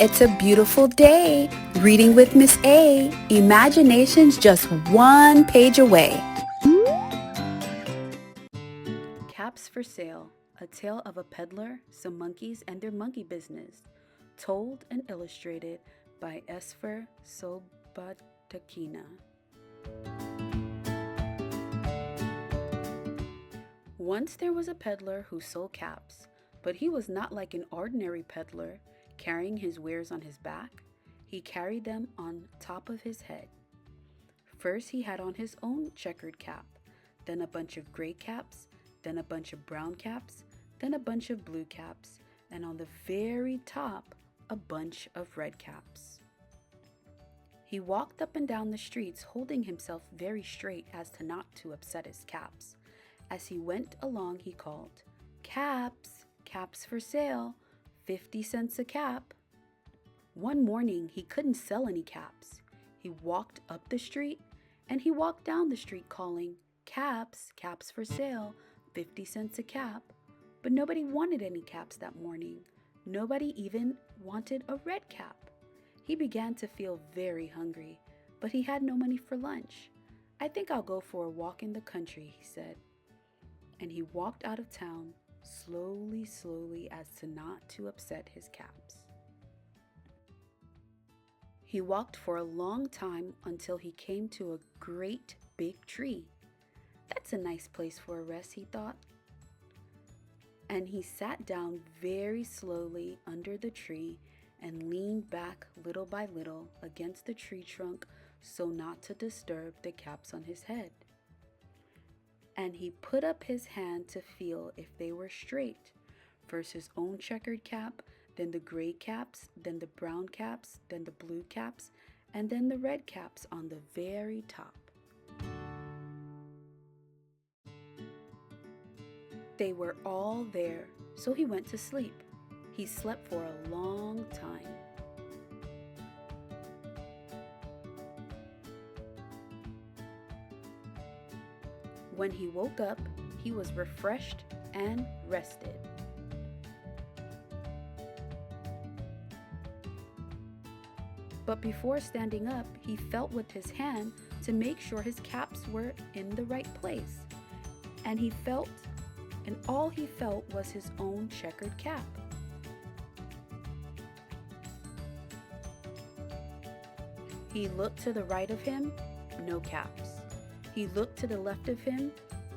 It's a beautiful day. Reading with Miss A. Imagination's just one page away. Caps for Sale, a tale of a peddler, some monkeys, and their monkey business. Told and illustrated by Esphyr Slobodkina. Once there was a peddler who sold caps, but he was not like an ordinary peddler, carrying his wares on his back. He carried them on top of his head. First he had on his own checkered cap, then a bunch of gray caps, then a bunch of brown caps, then a bunch of blue caps, and on the very top, a bunch of red caps. He walked up and down the streets, holding himself very straight as to not to upset his caps. As he went along, he called, "Caps, caps for sale, 50 cents a cap." One morning, he couldn't sell any caps. He walked up the street and he walked down the street calling, "Caps, caps for sale, 50 cents a cap." But nobody wanted any caps that morning. Nobody even wanted a red cap. He began to feel very hungry, but he had no money for lunch. "I think I'll go for a walk in the country," he said. And he walked out of town, slowly as to not to upset his caps. He walked for a long time until he came to a great big tree. "That's a nice place for a rest," he thought. And he sat down very slowly under the tree and leaned back little by little against the tree trunk so not to disturb the caps on his head. And he put up his hand to feel if they were straight. First his own checkered cap, then the gray caps, then the brown caps, then the blue caps, and then the red caps on the very top. They were all there, so he went to sleep. He slept for a long time. When he woke up, he was refreshed and rested. But before standing up, he felt with his hand to make sure his caps were in the right place. And all he felt was his own checkered cap. He looked to the right of him, no caps. He looked to the left of him,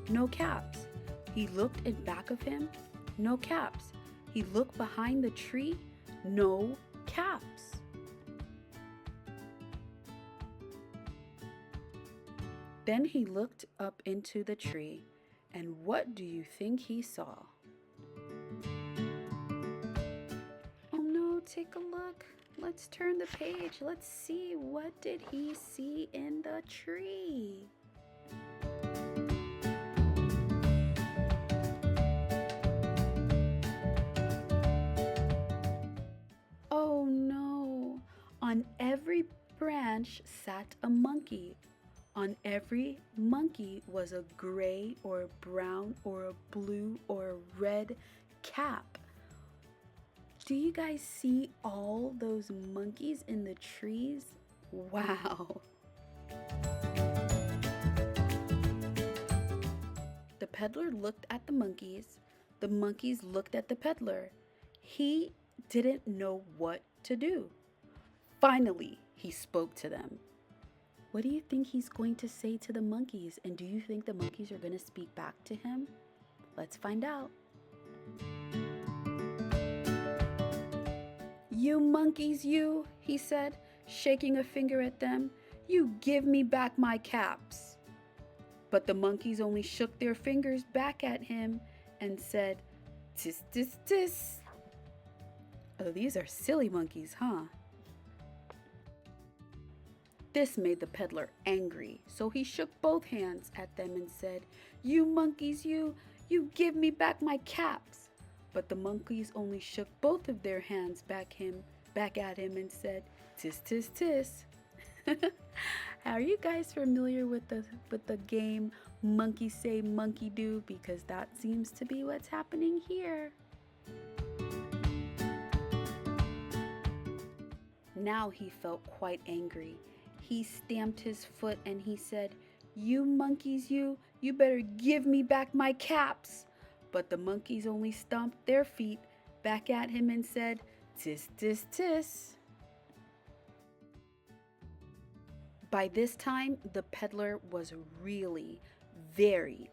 no caps. He looked in back of him, no caps. He looked behind the tree, no caps. Then he looked up into the tree, and what do you think he saw? Oh no, take a look. Let's turn the page. Let's see, what did he see in the tree? Oh no! On every branch sat a monkey. On every monkey was a gray or a brown or a blue or a red cap. Do you guys see all those monkeys in the trees? Wow! The peddler looked at the monkeys looked at the peddler. He didn't know what to do. Finally, he spoke to them. What do you think he's going to say to the monkeys? And do you think the monkeys are going to speak back to him? Let's find out. "You monkeys, you," he said, shaking a finger at them. "You give me back my caps." But the monkeys only shook their fingers back at him and said, "Tis, tis, tis." Oh, these are silly monkeys, huh? This made the peddler angry, so he shook both hands at them and said, "You monkeys, you give me back my caps." But the monkeys only shook both of their hands back at him and said, "Tis, tis, tis." Are you guys familiar with the game Monkey Say, Monkey Do? Because that seems to be what's happening here. now he felt quite angry. He stamped his foot and he said, "You monkeys, you better give me back my caps." But the monkeys only stomped their feet back at him and said, "Tis, tis, tis." By this time, the peddler was really very,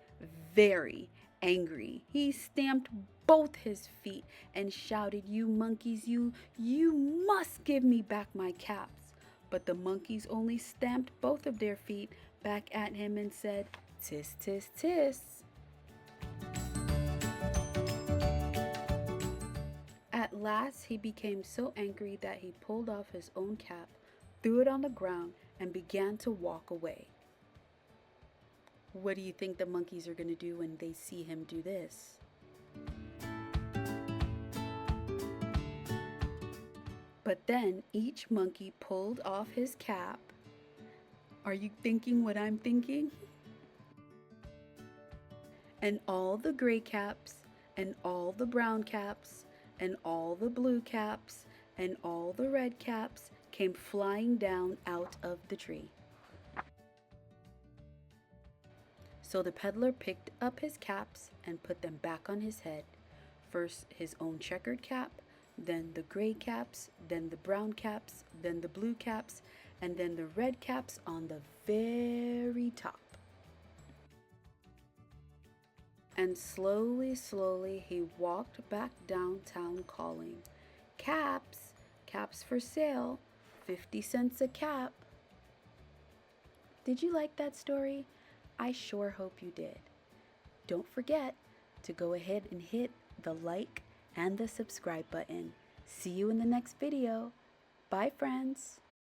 very angry. He stamped both his feet and shouted, "You monkeys, you must give me back my caps." But the monkeys only stamped both of their feet back at him and said, "Tis, tis, tis." At last, he became so angry that he pulled off his own cap, threw it on the ground, and began to walk away. What do you think the monkeys are going to do when they see him do this? But then each monkey pulled off his cap. Are you thinking what I'm thinking? And all the gray caps, and all the brown caps, and all the blue caps, and all the red caps came flying down out of the tree. So the peddler picked up his caps and put them back on his head. First his own checkered cap, then the gray caps, then the brown caps, then the blue caps, and then the red caps on the very top. And slowly, slowly he walked back downtown calling, "Caps, caps for sale, 50 cents a cap." Did you like that story? I sure hope you did. Don't forget to go ahead and hit the like and the subscribe button. See you in the next video. Bye, friends.